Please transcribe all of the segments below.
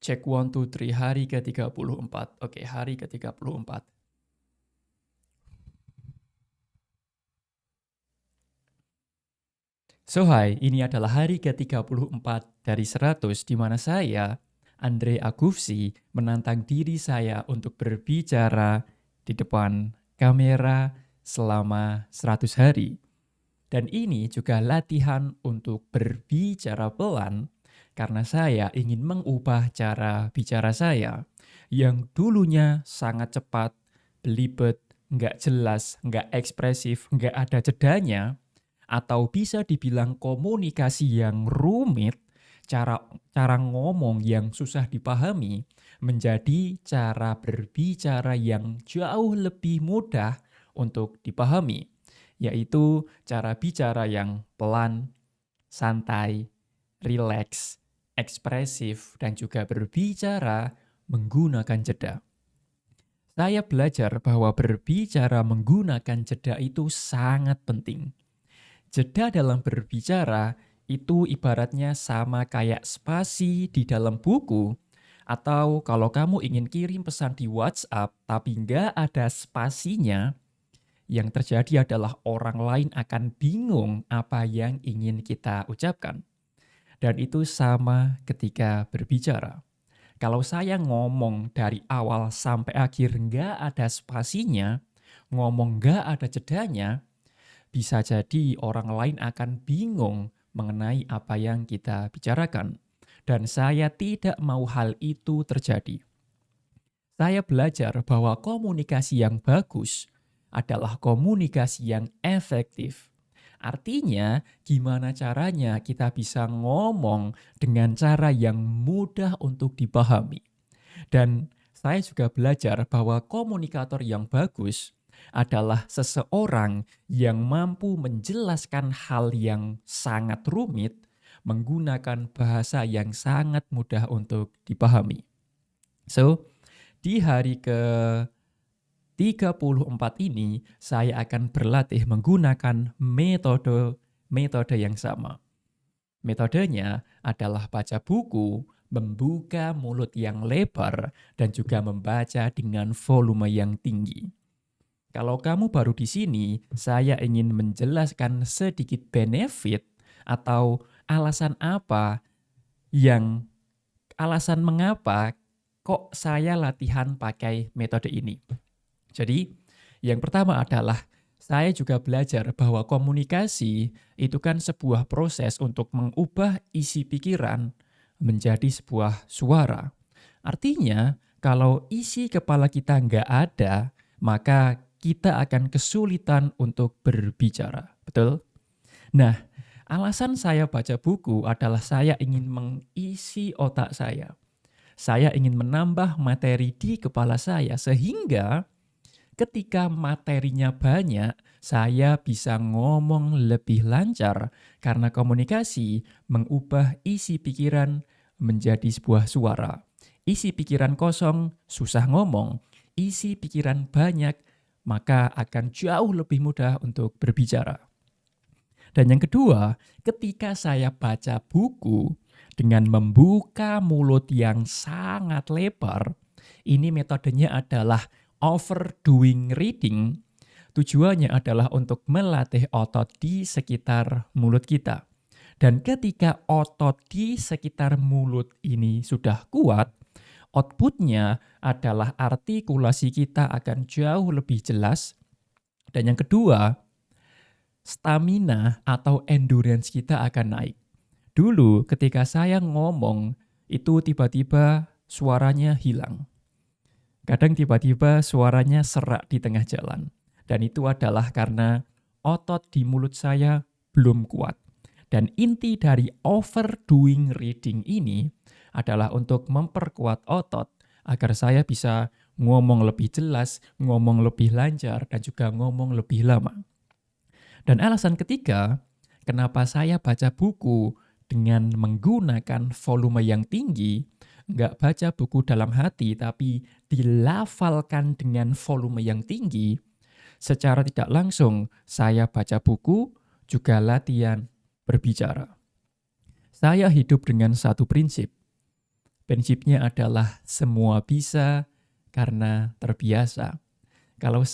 Cek 1, 2, 3, hari ke-34. Oke, hari ke-34. So, hai, ini adalah hari ke-34 dari 100 di mana saya, Andre Agufsi, menantang diri saya untuk berbicara di depan kamera selama 100 hari. Dan ini juga latihan untuk berbicara pelan karena saya ingin mengubah cara bicara saya yang dulunya sangat cepat, belibet, nggak jelas, nggak ekspresif, nggak ada jedanya, atau bisa dibilang komunikasi yang rumit, cara ngomong yang susah dipahami, menjadi cara berbicara yang jauh lebih mudah untuk dipahami, yaitu cara bicara yang pelan, santai, rileks, ekspresif, dan juga berbicara menggunakan jeda. Saya belajar bahwa berbicara menggunakan jeda itu sangat penting. Jeda dalam berbicara itu ibaratnya sama kayak spasi di dalam buku, atau kalau kamu ingin kirim pesan di WhatsApp tapi nggak ada spasinya, yang terjadi adalah orang lain akan bingung apa yang ingin kita ucapkan. Dan itu sama ketika berbicara. Kalau saya ngomong dari awal sampai akhir nggak ada spasinya, ngomong nggak ada jedanya, bisa jadi orang lain akan bingung mengenai apa yang kita bicarakan. Dan saya tidak mau hal itu terjadi. Saya belajar bahwa komunikasi yang bagus adalah komunikasi yang efektif. Artinya, gimana caranya kita bisa ngomong dengan cara yang mudah untuk dipahami. Dan saya juga belajar bahwa komunikator yang bagus adalah seseorang yang mampu menjelaskan hal yang sangat rumit menggunakan bahasa yang sangat mudah untuk dipahami. So, di hari ke-34 ini, saya akan berlatih menggunakan metode yang sama. Metodenya adalah baca buku, membuka mulut yang lebar, dan juga membaca dengan volume yang tinggi. Kalau kamu baru di sini, saya ingin menjelaskan sedikit benefit atau alasan mengapa kok saya latihan pakai metode ini. Jadi, yang pertama adalah saya juga belajar bahwa komunikasi itu kan sebuah proses untuk mengubah isi pikiran menjadi sebuah suara. Artinya, kalau isi kepala kita nggak ada, maka kita akan kesulitan untuk berbicara. Betul? Nah, alasan saya baca buku adalah saya ingin mengisi otak saya. Saya ingin menambah materi di kepala saya sehingga ketika materinya banyak, saya bisa ngomong lebih lancar karena komunikasi mengubah isi pikiran menjadi sebuah suara. Isi pikiran kosong, susah ngomong. Isi pikiran banyak, maka akan jauh lebih mudah untuk berbicara. Dan yang kedua, ketika saya baca buku dengan membuka mulut yang sangat lebar, ini metodenya adalah overdoing reading. Tujuannya adalah untuk melatih otot di sekitar mulut kita. Dan ketika otot di sekitar mulut ini sudah kuat, outputnya adalah artikulasi kita akan jauh lebih jelas. Dan yang kedua, stamina atau endurance kita akan naik. Dulu ketika saya ngomong, itu tiba-tiba suaranya hilang. Kadang tiba-tiba suaranya serak di tengah jalan. Dan itu adalah karena otot di mulut saya belum kuat. Dan inti dari overdoing reading ini adalah untuk memperkuat otot agar saya bisa ngomong lebih jelas, ngomong lebih lancar, dan juga ngomong lebih lama. Dan alasan ketiga, kenapa saya baca buku dengan menggunakan volume yang tinggi, nggak baca buku dalam hati, tapi dilafalkan dengan volume yang tinggi, secara tidak langsung saya baca buku juga latihan berbicara. Saya hidup dengan satu prinsip. Prinsipnya adalah semua bisa karena terbiasa. Kalau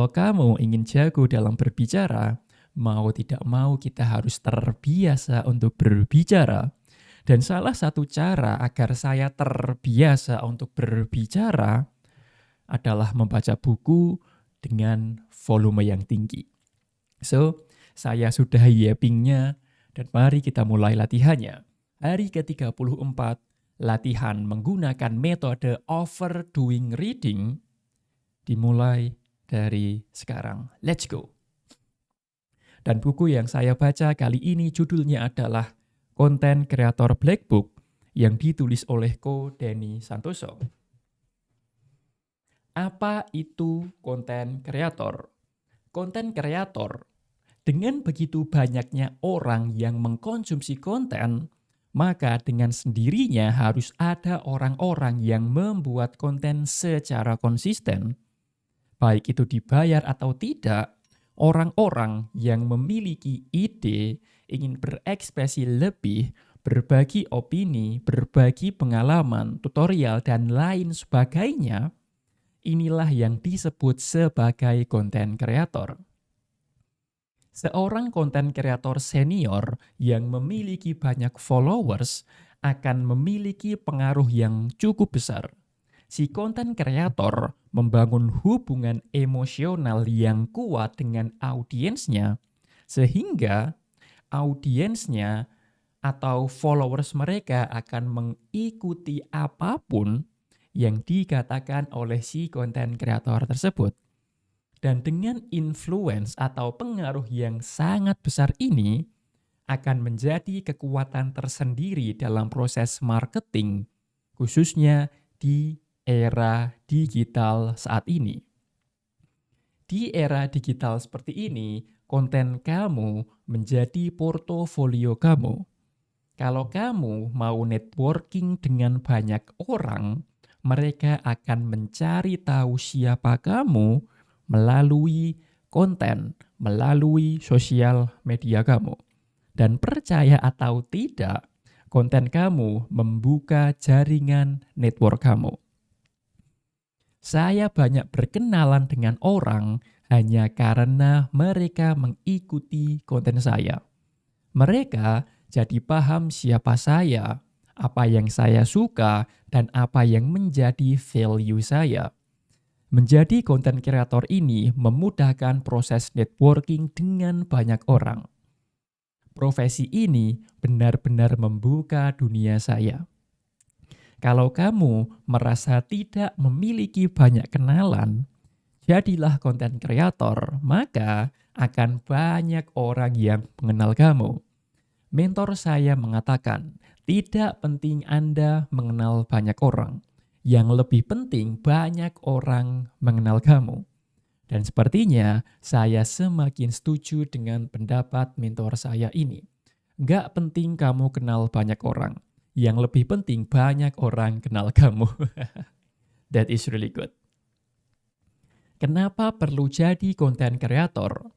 kamu ingin jago dalam berbicara, mau tidak mau kita harus terbiasa untuk berbicara. Dan salah satu cara agar saya terbiasa untuk berbicara adalah membaca buku dengan volume yang tinggi. So, saya sudah yappingnya dan mari kita mulai latihannya. Hari ke-34, latihan menggunakan metode overdoing reading dimulai dari sekarang. Let's go! Dan buku yang saya baca kali ini judulnya adalah Konten Kreator Black Book yang ditulis oleh Ko Denny Santoso. Apa itu konten kreator? Konten kreator, dengan begitu banyaknya orang yang mengkonsumsi konten, maka dengan sendirinya harus ada orang-orang yang membuat konten secara konsisten. Baik itu dibayar atau tidak, orang-orang yang memiliki ide, ingin berekspresi lebih, berbagi opini, berbagi pengalaman, tutorial, dan lain sebagainya, inilah yang disebut sebagai konten kreator. Seorang konten kreator senior yang memiliki banyak followers akan memiliki pengaruh yang cukup besar. Si konten kreator membangun hubungan emosional yang kuat dengan audiensnya, sehingga audiensnya atau followers mereka akan mengikuti apapun yang dikatakan oleh si konten kreator tersebut. Dan dengan influence atau pengaruh yang sangat besar ini akan menjadi kekuatan tersendiri dalam proses marketing, khususnya di era digital saat ini. Di era digital seperti ini, konten kamu menjadi portofolio kamu. Kalau kamu mau networking dengan banyak orang, mereka akan mencari tahu siapa kamu melalui konten, melalui sosial media kamu. Dan percaya atau tidak, konten kamu membuka jaringan network kamu. Saya banyak berkenalan dengan orang hanya karena mereka mengikuti konten saya. Mereka jadi paham siapa saya, apa yang saya suka, dan apa yang menjadi value saya. Menjadi konten kreator ini memudahkan proses networking dengan banyak orang. Profesi ini benar-benar membuka dunia saya. Kalau kamu merasa tidak memiliki banyak kenalan, jadilah konten kreator, maka akan banyak orang yang mengenal kamu. Mentor saya mengatakan, tidak penting Anda mengenal banyak orang. Yang lebih penting banyak orang mengenal kamu. Dan sepertinya saya semakin setuju dengan pendapat mentor saya ini. Nggak penting kamu kenal banyak orang. Yang lebih penting banyak orang kenal kamu. That is really good. Kenapa perlu jadi konten kreator?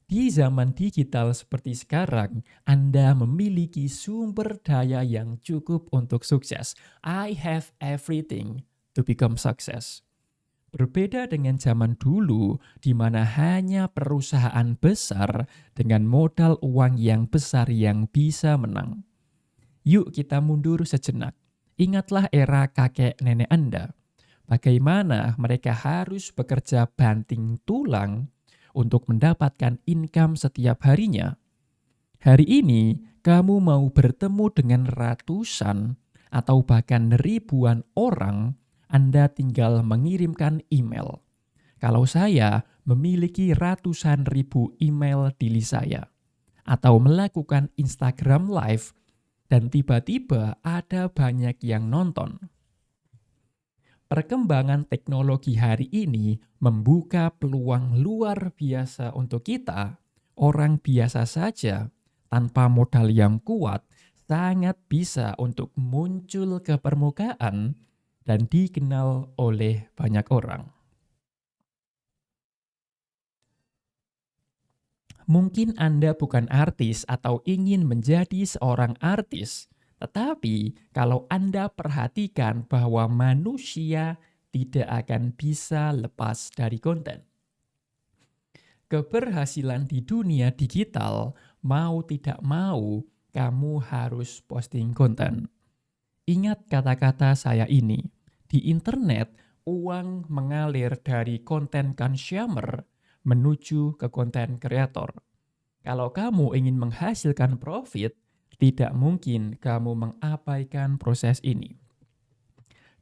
Di zaman digital seperti sekarang, Anda memiliki sumber daya yang cukup untuk sukses. I have everything to become success. Berbeda dengan zaman dulu, di mana hanya perusahaan besar dengan modal uang yang besar yang bisa menang. Yuk kita mundur sejenak. Ingatlah era kakek nenek Anda. Bagaimana mereka harus bekerja banting tulang untuk mendapatkan income setiap harinya. Hari ini, kamu mau bertemu dengan ratusan atau bahkan ribuan orang, Anda tinggal mengirimkan email. Kalau saya memiliki ratusan ribu email di list saya, atau melakukan Instagram Live, dan tiba-tiba ada banyak yang nonton. Perkembangan teknologi hari ini membuka peluang luar biasa untuk kita, orang biasa saja, tanpa modal yang kuat, sangat bisa untuk muncul ke permukaan dan dikenal oleh banyak orang. Mungkin Anda bukan artis atau ingin menjadi seorang artis, Tetapi kalau Anda perhatikan bahwa manusia tidak akan bisa lepas dari konten. Keberhasilan di dunia digital, mau tidak mau, kamu harus posting konten. Ingat kata-kata saya ini, di internet uang mengalir dari konten consumer menuju ke konten kreator. Kalau kamu ingin menghasilkan profit, tidak mungkin kamu mengabaikan proses ini.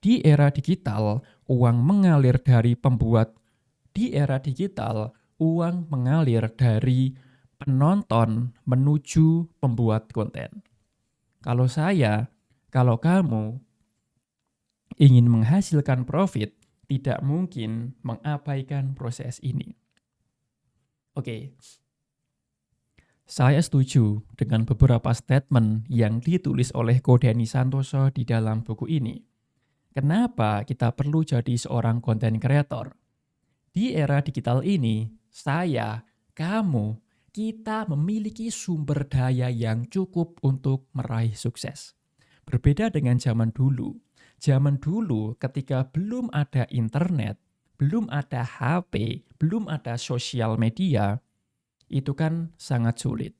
Di era digital, uang mengalir dari pembuat. Di era digital, uang mengalir dari penonton menuju pembuat konten. Kalau kalau kamu ingin menghasilkan profit, tidak mungkin mengabaikan proses ini. Oke, saya setuju dengan beberapa statement yang ditulis oleh Kodeni Santoso di dalam buku ini. Kenapa kita perlu jadi seorang content creator? Di era digital ini, saya, kamu, kita memiliki sumber daya yang cukup untuk meraih sukses. Berbeda dengan zaman dulu. Zaman dulu ketika belum ada internet, belum ada HP, belum ada sosial media, itu kan sangat sulit.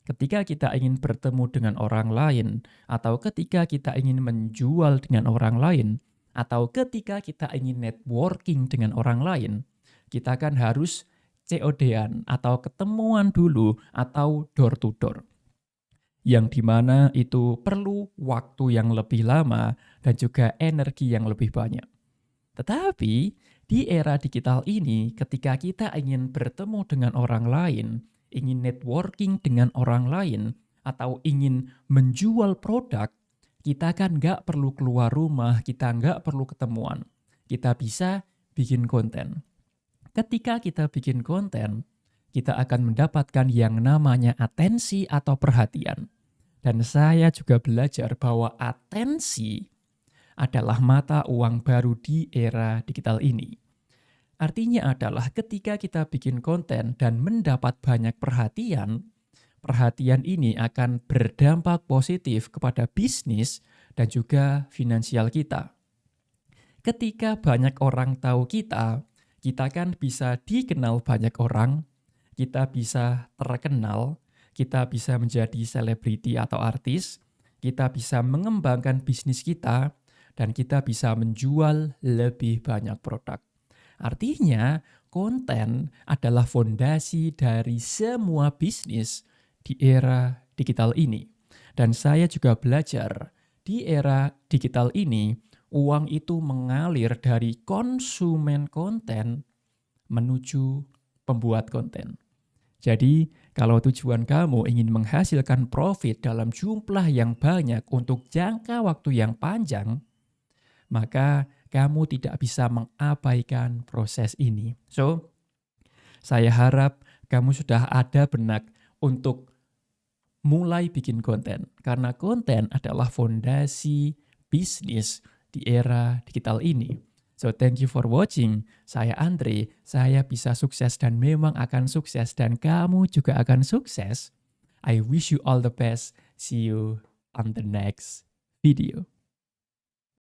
Ketika kita ingin bertemu dengan orang lain, atau ketika kita ingin menjual dengan orang lain, atau ketika kita ingin networking dengan orang lain, kita kan harus COD-an atau ketemuan dulu atau door to door. Yang dimana itu perlu waktu yang lebih lama dan juga energi yang lebih banyak. Tetapi di era digital ini ketika kita ingin bertemu dengan orang lain, ingin networking dengan orang lain, atau ingin menjual produk, kita kan nggak perlu keluar rumah, kita nggak perlu ketemuan. Kita bisa bikin konten. Ketika kita bikin konten, kita akan mendapatkan yang namanya atensi atau perhatian. Dan saya juga belajar bahwa atensi adalah mata uang baru di era digital ini. Artinya adalah ketika kita bikin konten dan mendapat banyak perhatian, perhatian ini akan berdampak positif kepada bisnis dan juga finansial kita. Ketika banyak orang tahu kita kan bisa dikenal banyak orang, kita bisa terkenal, kita bisa menjadi selebriti atau artis, kita bisa mengembangkan bisnis kita, dan kita bisa menjual lebih banyak produk. Artinya, konten adalah fondasi dari semua bisnis di era digital ini. Dan saya juga belajar, di era digital ini, uang itu mengalir dari konsumen konten menuju pembuat konten. Jadi, kalau tujuan kamu ingin menghasilkan profit dalam jumlah yang banyak untuk jangka waktu yang panjang, maka kamu tidak bisa mengabaikan proses ini. So, saya harap kamu sudah ada benak untuk mulai bikin konten. Karena konten adalah fondasi bisnis di era digital ini. So thank you for watching. Saya Andre, saya bisa sukses dan memang akan sukses dan kamu juga akan sukses. I wish you all the best. See you on the next video.